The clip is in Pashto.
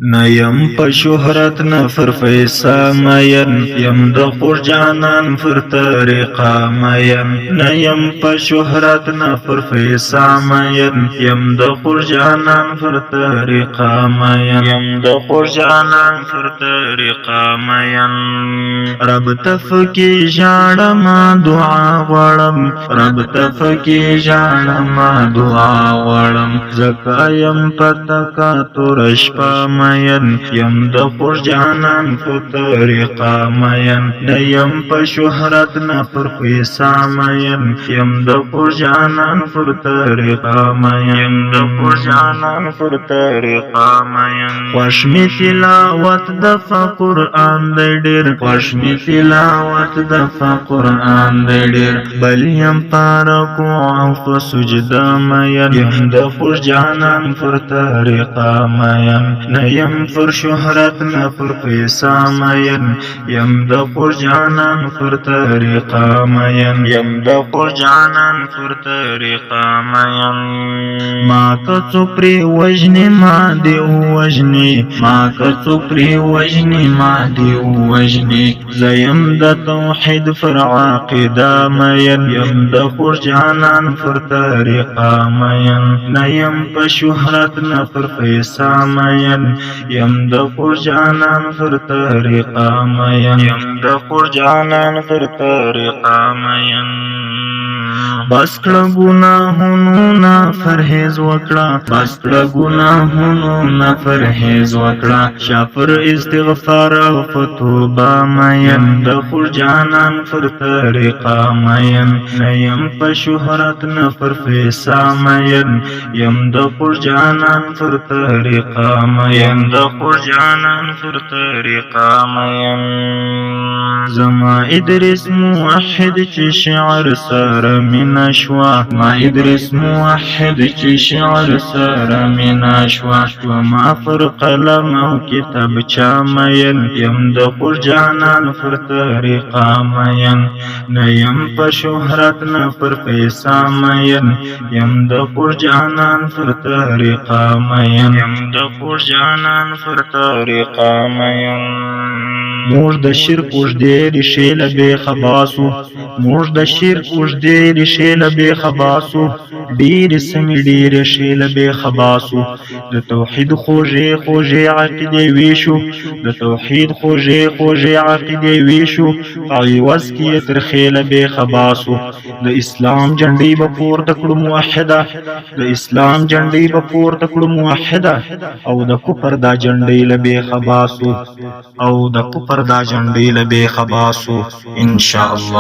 نیم په شهرت نفر فیسا مین یم د خور جانان فر طریقا مین نیم په شهرت نفر فیسا مین یم د خور جانان فر طریقا مین یم د خور جانان فر طریقا مین رب تفکی جاړما دعا غړم رب تفکی جاړما دعا غړم زکایم پتکا تورش پام مین یم د خور جانان په طریقا مین نیم په شهرت نه پر پیسا مین یم د خور جانان پر طریقا مین د خور جانان پر طریقا مین خوش می تلاوت د قرآن د ډیر خوش می تلاوت د قرآن د ډیر بل یم پارکو او سجده مین یم د خور جانان پر طریقا مین یم پر شهرت نه پر پیسا مین یم د خور جانان پر طریقا مین یم د خور جانان پر طریقا مین ما کڅو پری وجنی ما دی وجنی ما کڅو پری وجنی ما دی وجنی زیم د توحید پر عقیده مین یم د خور جانان پر طریقا مین نیم په شهرت نه پر پیسا مین یم د خور جانان پر طریقا مین یم د خور جانان پر طریقا مین بس کړه ګناهونو نه پرهیز وکړه بس کړه ګناهونو نه پرهیز وکړه شافر استغفار او توبه مین د خور جانان پر طریقا مین نیم په شهرت نه پر پیسا مین یم د خور جانان پر طریقا مین د خور جانان پر طریقا مین زما ادریس موحد چې شعر سره مینا شوا ما ادریس موحد چې شعر سره مینا شوا وما پر قلم او کتاب چا مین یم د خور جانان پر طریقا مین نیم په شهرت نه پر پیسا مین یم د خور جانان پر طریقا مین یم د خور جانان پر طریقا مین موږ د شرک اوږدې ریښې له بېخباسو موږ د شرک اوږدې ریښې له بېخباسو ډېرې سمې ډېرې ښې له بېخباسو د توحید خوږې خوږې عقیدې ویشو د توحید خوږې خوږې عقیدې ویشو په عوض کې یې ترخې له بېخباسو د اسلام جنډۍ به پورته کړو موحده د اسلام جنډۍ به پورته کړو موحده او د کفر دا جنډۍ له بېخباسو او د کفر دا جنډۍ له بېخباسو انشاءالله